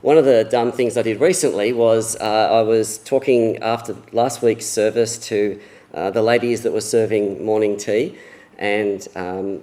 One of the dumb things I did recently was I was talking after last week's service to the ladies that were serving morning tea, and the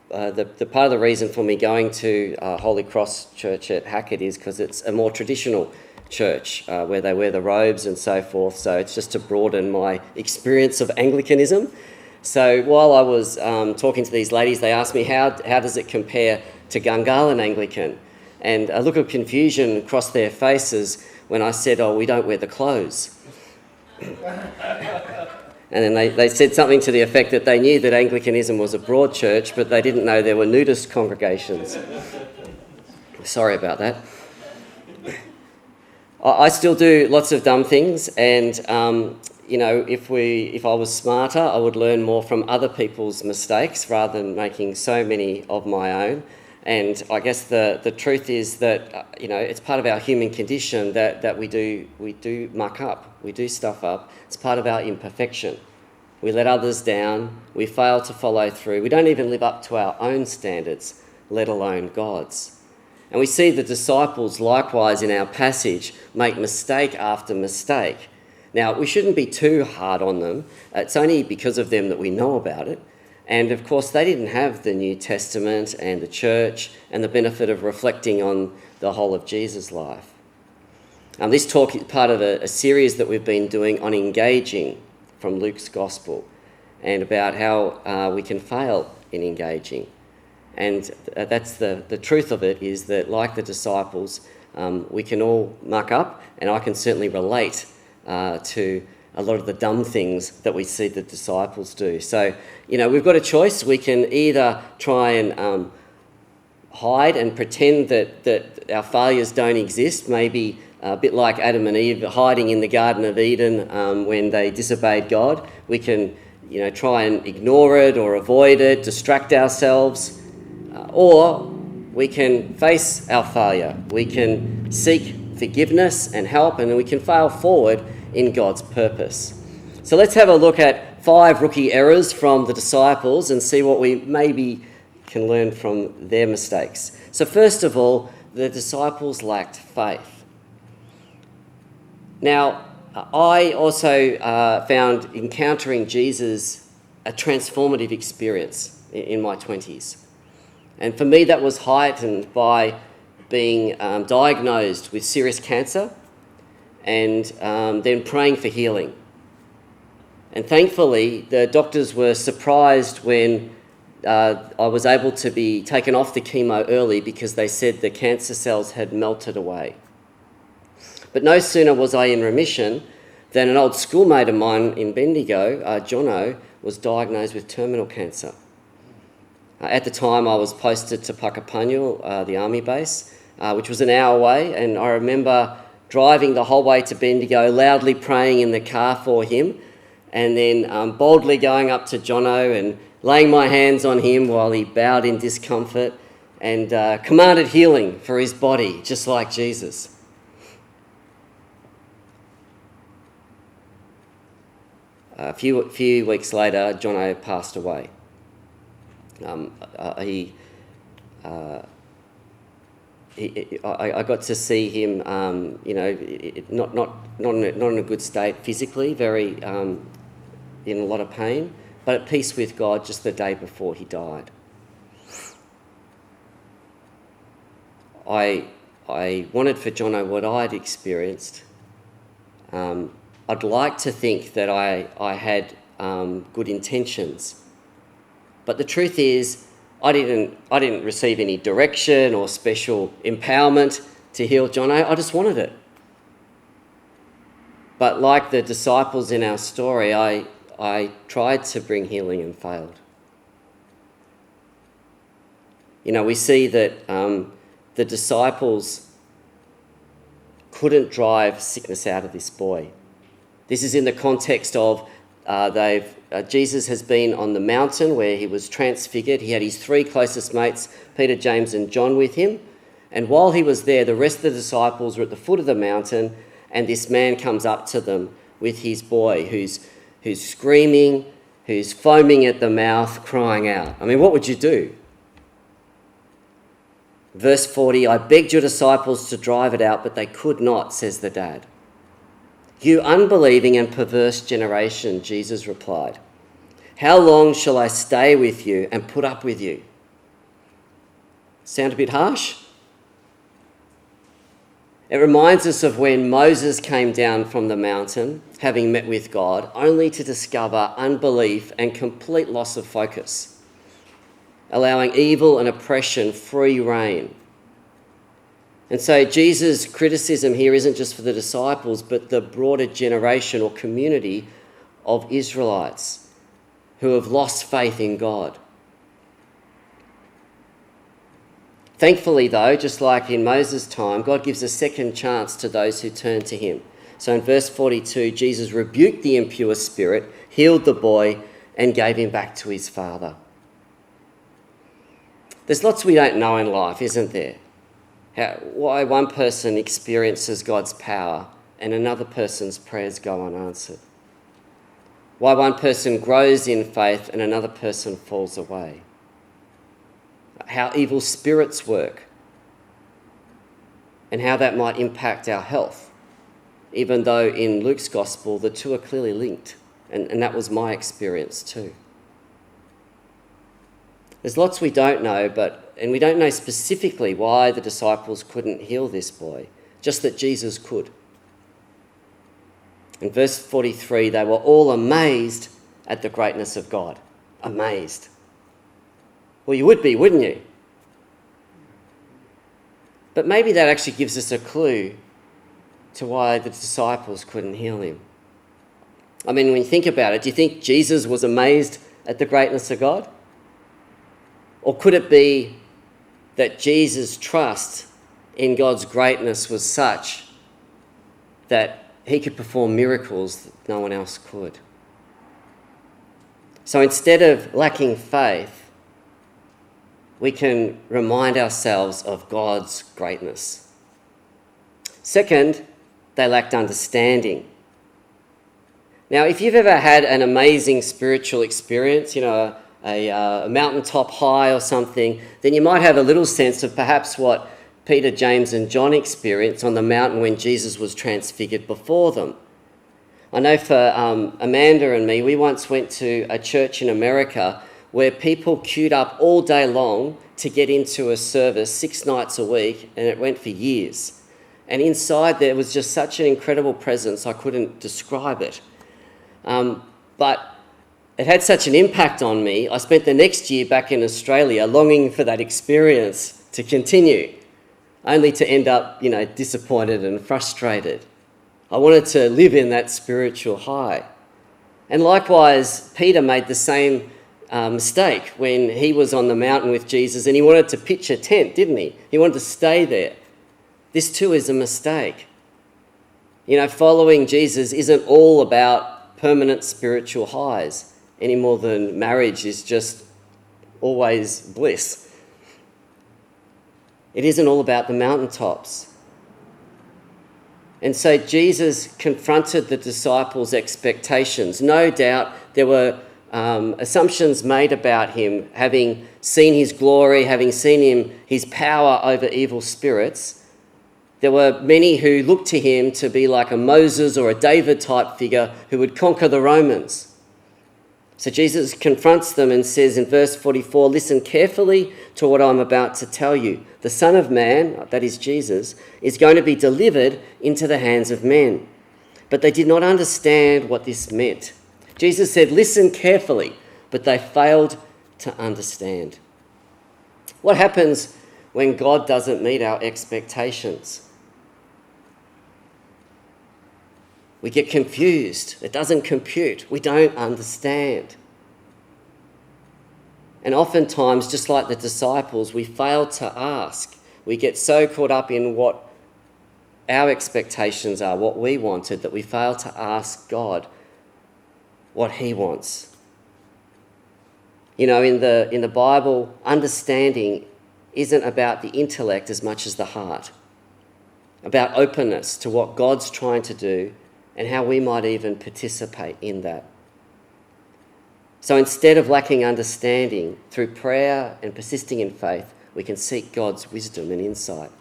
part of the reason for me going to Holy Cross Church at Hackett is because it's a more traditional church where they wear the robes and so forth, so it's just to broaden my experience of Anglicanism. So while I was talking to these ladies, they asked me, how does it compare to Gungahlin Anglican? And a look of confusion crossed their faces when I said, we don't wear the clothes. And then they said something to the effect that they knew that Anglicanism was a broad church, but they didn't know there were nudist congregations. Sorry about that. I still do lots of dumb things, and if I was smarter, I would learn more from other people's mistakes rather than making so many of my own. And I guess the truth is that it's part of our human condition that we do muck up, we do stuff up. It's part of our imperfection. We let others down, we fail to follow through, we don't even live up to our own standards, let alone God's. And we see the disciples likewise in our passage make mistake after mistake. Now, we shouldn't be too hard on them. It's only because of them that we know about it. And of course, they didn't have the New Testament and the church and the benefit of reflecting on the whole of Jesus' life. This talk is part of a series that we've been doing on engaging from Luke's Gospel, and about how we can fail in engaging. And that's the truth of it, is that like the disciples, we can all muck up, and I can certainly relate to a lot of the dumb things that we see the disciples do. So, we've got a choice. We can either try and hide and pretend that our failures don't exist, maybe a bit like Adam and Eve hiding in the Garden of Eden when they disobeyed God. We can, try and ignore it or avoid it, distract ourselves, or we can face our failure. We can seek forgiveness and help, and we can fail forward in God's purpose. So let's have a look at 5 rookie errors from the disciples and see what we maybe can learn from their mistakes. So first of all, the disciples lacked faith. Now, I also found encountering Jesus a transformative experience in my 20s. And for me, that was heightened by being diagnosed with serious cancer and then praying for healing. And thankfully, the doctors were surprised when I was able to be taken off the chemo early, because they said the cancer cells had melted away. But no sooner was I in remission than an old schoolmate of mine in Bendigo, Jono, was diagnosed with terminal cancer. At the time, I was posted to Puckapunyal, the army base, which was an hour away, and I remember driving the whole way to Bendigo, loudly praying in the car for him, and then boldly going up to Jono and laying my hands on him while he bowed in discomfort and commanded healing for his body, just like Jesus. A few weeks later, Jono passed away. I got to see him, not in a good state physically, very in a lot of pain, but at peace with God just the day before he died. I wanted for Jono what I'd experienced. I'd like to think that I had good intentions, but the truth is, I didn't receive any direction or special empowerment to heal Jono. I just wanted it. But like the disciples in our story, I tried to bring healing and failed. We see that the disciples couldn't drive sickness out of this boy. This is in the context of Jesus has been on the mountain where he was transfigured. He had his 3 closest mates, Peter, James and John, with him. And while he was there, the rest of the disciples were at the foot of the mountain, and this man comes up to them with his boy who's screaming, who's foaming at the mouth, crying out. I mean, what would you do? Verse 40, I begged your disciples to drive it out, but they could not, says the dad. You unbelieving and perverse generation, Jesus replied. How long shall I stay with you and put up with you? Sound a bit harsh? It reminds us of when Moses came down from the mountain, having met with God, only to discover unbelief and complete loss of focus, allowing evil and oppression free rein. And so Jesus' criticism here isn't just for the disciples, but the broader generation or community of Israelites who have lost faith in God. Thankfully, though, just like in Moses' time, God gives a second chance to those who turn to him. So in verse 42, Jesus rebuked the impure spirit, healed the boy, and gave him back to his father. There's lots we don't know in life, isn't there? Why one person experiences God's power and another person's prayers go unanswered. Why one person grows in faith and another person falls away. How evil spirits work and how that might impact our health, even though in Luke's gospel the two are clearly linked, and that was my experience too. There's lots we don't know, and we don't know specifically why the disciples couldn't heal this boy, just that Jesus could. In verse 43, they were all amazed at the greatness of God. Amazed. Well, you would be, wouldn't you? But maybe that actually gives us a clue to why the disciples couldn't heal him. I mean, when you think about it, do you think Jesus was amazed at the greatness of God? Or could it be that Jesus' trust in God's greatness was such that he could perform miracles that no one else could? So instead of lacking faith, we can remind ourselves of God's greatness. Second, they lacked understanding. Now, if you've ever had an amazing spiritual experience, a mountaintop high or something, then you might have a little sense of perhaps what Peter, James and John experienced on the mountain when Jesus was transfigured before them. I know for Amanda and me, we once went to a church in America where people queued up all day long to get into a service 6 nights a week, and it went for years. And inside there was just such an incredible presence, I couldn't describe it. But it had such an impact on me, I spent the next year back in Australia longing for that experience to continue, only to end up, disappointed and frustrated. I wanted to live in that spiritual high. And likewise, Peter made the same mistake when he was on the mountain with Jesus, and he wanted to pitch a tent, didn't he? He wanted to stay there. This too is a mistake. Following Jesus isn't all about permanent spiritual highs any more than marriage is just always bliss. It isn't all about the mountaintops. And so Jesus confronted the disciples' expectations. No doubt there were assumptions made about him, having seen his glory, having seen his power over evil spirits. There were many who looked to him to be like a Moses or a David type figure who would conquer the Romans. So Jesus confronts them and says in verse 44, listen carefully to what I'm about to tell you. The Son of Man, that is Jesus, is going to be delivered into the hands of men. But they did not understand what this meant. Jesus said, listen carefully, but they failed to understand. What happens when God doesn't meet our expectations? We get confused. It doesn't compute. We don't understand. And oftentimes, just like the disciples, we fail to ask. We get so caught up in what our expectations are, what we wanted, that we fail to ask God what he wants. In the Bible, understanding isn't about the intellect as much as the heart, about openness to what God's trying to do and how we might even participate in that. So instead of lacking understanding, through prayer and persisting in faith, we can seek God's wisdom and insight.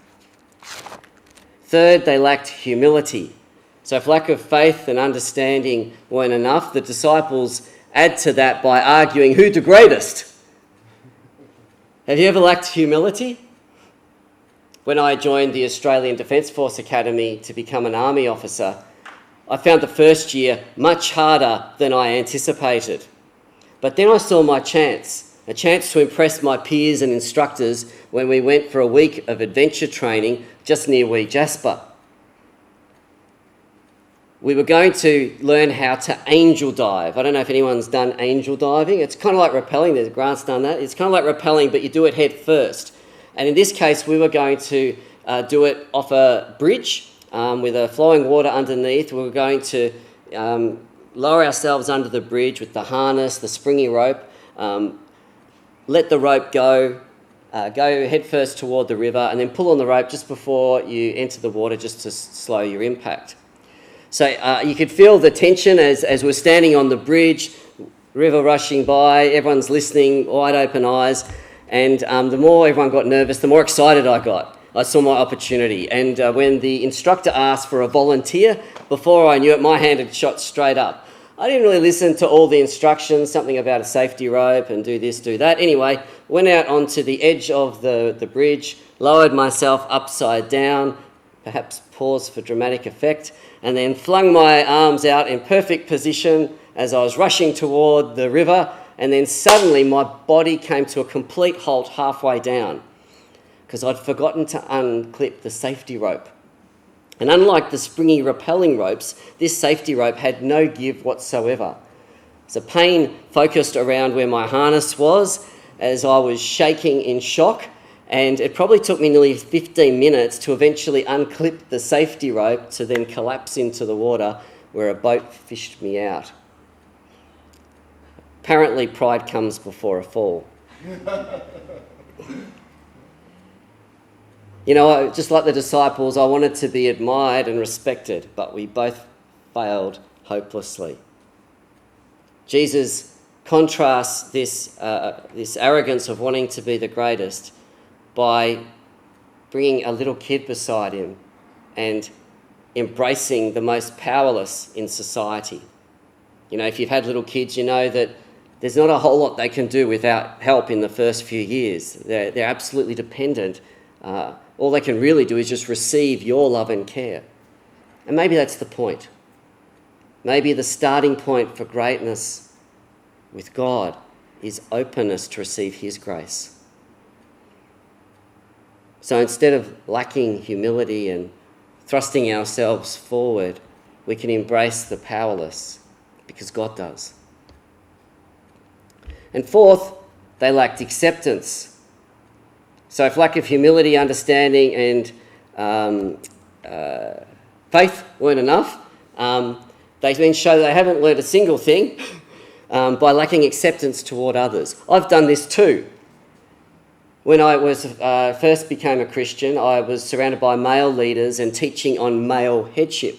Third, they lacked humility. So if lack of faith and understanding weren't enough, the disciples add to that by arguing who's the greatest. Have you ever lacked humility? When I joined the Australian Defence Force Academy to become an army officer, I found the first year much harder than I anticipated. But then I saw my chance, a chance to impress my peers and instructors when we went for a week of adventure training just near Wee Jasper. We were going to learn how to angel dive. I don't know if anyone's done angel diving. It's kind of like rappelling. Grant's done that. It's kind of like rappelling, but you do it head first. And in this case, we were going to do it off a bridge with a flowing water underneath. We were going to lower ourselves under the bridge with the harness, the springy rope, let the rope go head first toward the river, and then pull on the rope just before you enter the water just to slow your impact. So you could feel the tension as we're standing on the bridge, river rushing by, everyone's listening, wide open eyes, and the more everyone got nervous, the more excited I got. I saw my opportunity, and when the instructor asked for a volunteer, before I knew it, my hand had shot straight up. I didn't really listen to all the instructions, something about a safety rope and do this, do that. Anyway, went out onto the edge of the bridge, lowered myself upside down, perhaps paused for dramatic effect, and then flung my arms out in perfect position as I was rushing toward the river, and then suddenly my body came to a complete halt halfway down because I'd forgotten to unclip the safety rope. And unlike the springy rappelling ropes, this safety rope had no give whatsoever. So pain focused around where my harness was as I was shaking in shock, and it probably took me nearly 15 minutes to eventually unclip the safety rope to then collapse into the water where a boat fished me out. Apparently, pride comes before a fall. You know, just like the disciples, I wanted to be admired and respected, but we both failed hopelessly. Jesus contrasts this arrogance of wanting to be the greatest by bringing a little kid beside him and embracing the most powerless in society. You know, if you've had little kids, you know that there's not a whole lot they can do without help in the first few years. They're absolutely dependent. All they can really do is just receive your love and care. And maybe that's the point. Maybe the starting point for greatness with God is openness to receive his grace. So instead of lacking humility and thrusting ourselves forward, we can embrace the powerless because God does. And fourth, they lacked acceptance. So if lack of humility, understanding and faith weren't enough, they then show they haven't learned a single thing by lacking acceptance toward others. I've done this too. When I first became a Christian, I was surrounded by male leaders and teaching on male headship.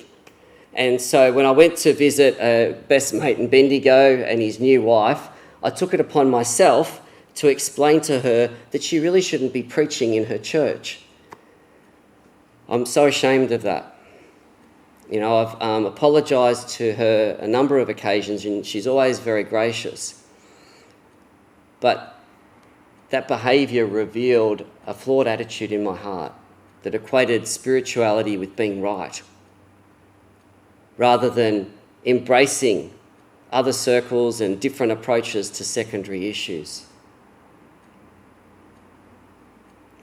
And so when I went to visit a best mate in Bendigo and his new wife, I took it upon myself to explain to her that she really shouldn't be preaching in her church. I'm so ashamed of that. You know, I've apologised to her a number of occasions and she's always very gracious. But that behaviour revealed a flawed attitude in my heart that equated spirituality with being right, rather than embracing other circles and different approaches to secondary issues.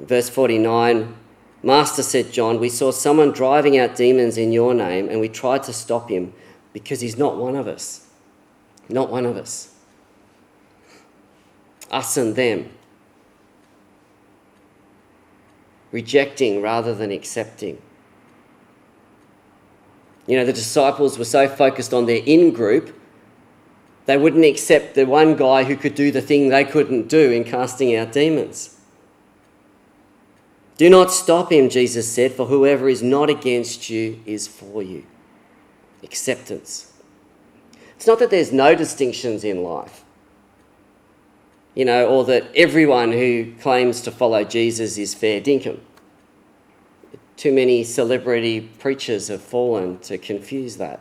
Verse 49, Master, said John, we saw someone driving out demons in your name and we tried to stop him because he's not one of us. Not one of us. Us and them. Rejecting rather than accepting. You know, the disciples were so focused on their in-group, they wouldn't accept the one guy who could do the thing they couldn't do in casting out demons. Do not stop him, Jesus said, for whoever is not against you is for you. Acceptance. It's not that there's no distinctions in life. or that everyone who claims to follow Jesus is fair dinkum. Too many celebrity preachers have fallen to confuse that.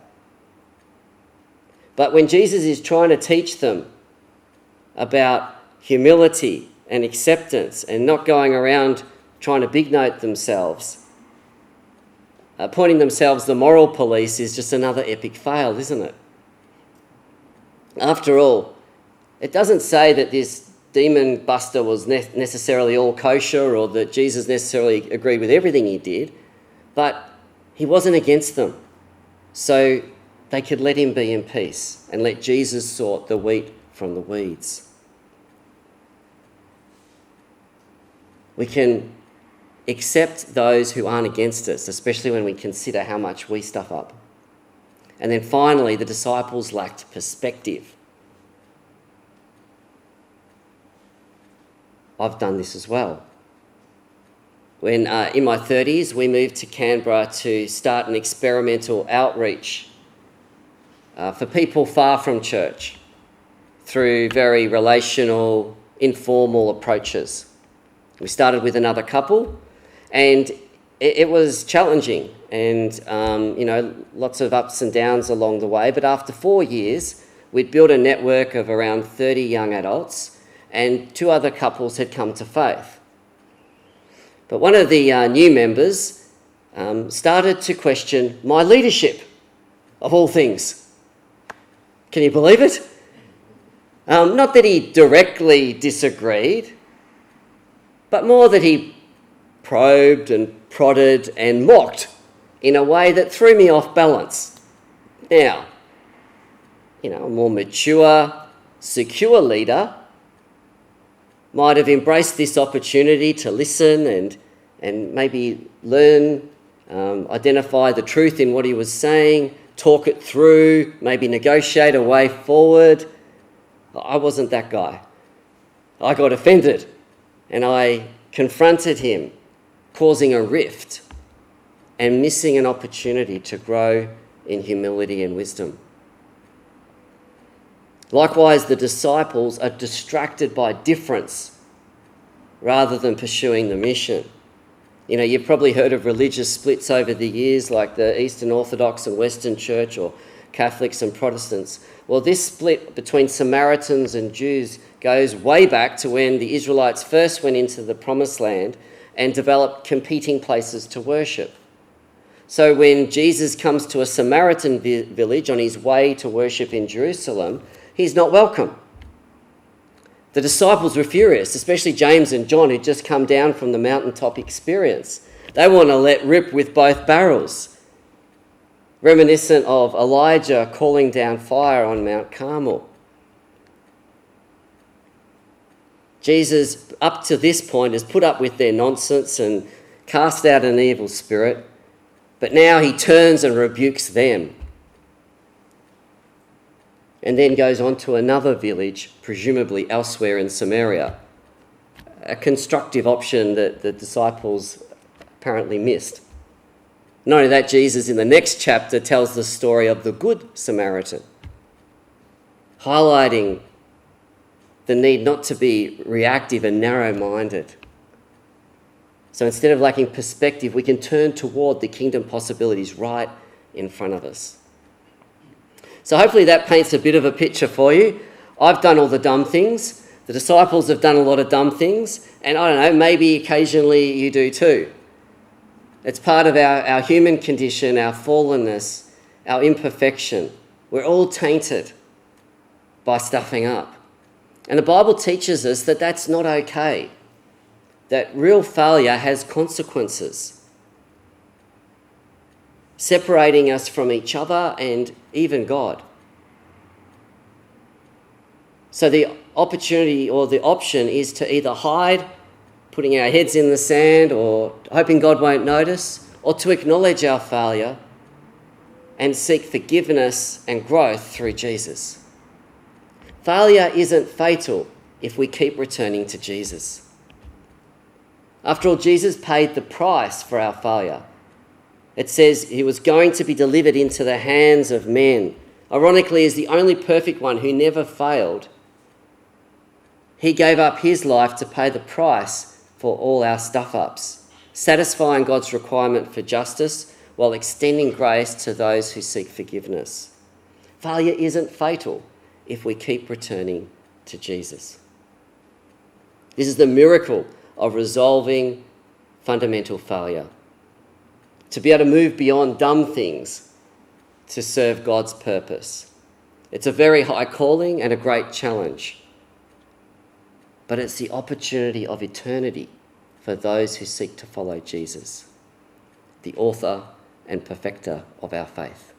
But when Jesus is trying to teach them about humility and acceptance and not going around trying to big note themselves, appointing themselves the moral police is just another epic fail, isn't it? After all, it doesn't say that this demon buster was necessarily all kosher or that Jesus necessarily agreed with everything he did, but he wasn't against them. So they could let him be in peace and let Jesus sort the wheat from the weeds. We can accept those who aren't against us, especially when we consider how much we stuff up. And then finally, the disciples lacked perspective. I've done this as well. When in my 30s, we moved to Canberra to start an experimental outreach for people far from church through very relational, informal approaches. We started with another couple, and it was challenging and, lots of ups and downs along the way. But after 4 years, we'd built a network of around 30 young adults, and 2 other couples had come to faith. But one of the new members started to question my leadership, of all things. Can you believe it? Not that he directly disagreed, but more that he probed and prodded and mocked in a way that threw me off balance. Now, a more mature, secure leader might have embraced this opportunity to listen and maybe learn, identify the truth in what he was saying, talk it through, maybe negotiate a way forward. I wasn't that guy. I got offended and I confronted him, causing a rift and missing an opportunity to grow in humility and wisdom. Likewise, the disciples are distracted by difference rather than pursuing the mission. You've probably heard of religious splits over the years, like the Eastern Orthodox and Western Church, or Catholics and Protestants. Well, this split between Samaritans and Jews goes way back to when the Israelites first went into the Promised Land and developed competing places to worship. So when Jesus comes to a Samaritan village on his way to worship in Jerusalem, he's not welcome. The disciples were furious, especially James and John, who'd just come down from the mountaintop experience. They want to let rip with both barrels, reminiscent of Elijah calling down fire on Mount Carmel. Jesus, up to this point, has put up with their nonsense and cast out an evil spirit, but now he turns and rebukes them, and then goes on to another village, presumably elsewhere in Samaria, a constructive option that the disciples apparently missed. Not only that, Jesus in the next chapter tells the story of the Good Samaritan, highlighting the need not to be reactive and narrow-minded. So instead of lacking perspective, we can turn toward the kingdom possibilities right in front of us. So hopefully that paints a bit of a picture for you. I've done all the dumb things. The disciples have done a lot of dumb things. And I don't know, maybe occasionally you do too. It's part of our human condition, our fallenness, our imperfection. We're all tainted by stuffing up. And the Bible teaches us that that's not okay, that real failure has consequences, separating us from each other and even God. So the opportunity or the option is to either hide, putting our heads in the sand or hoping God won't notice, or to acknowledge our failure and seek forgiveness and growth through Jesus. Failure isn't fatal if we keep returning to Jesus. After all, Jesus paid the price for our failure. It says he was going to be delivered into the hands of men. Ironically, as the only perfect one who never failed, He gave up his life to pay the price for all our stuff-ups, satisfying God's requirement for justice while extending grace to those who seek forgiveness. Failure isn't fatal if we keep returning to Jesus. This is the miracle of resolving fundamental failure. To be able to move beyond dumb things to serve God's purpose. It's a very high calling and a great challenge. But it's the opportunity of eternity for those who seek to follow Jesus, the author and perfecter of our faith.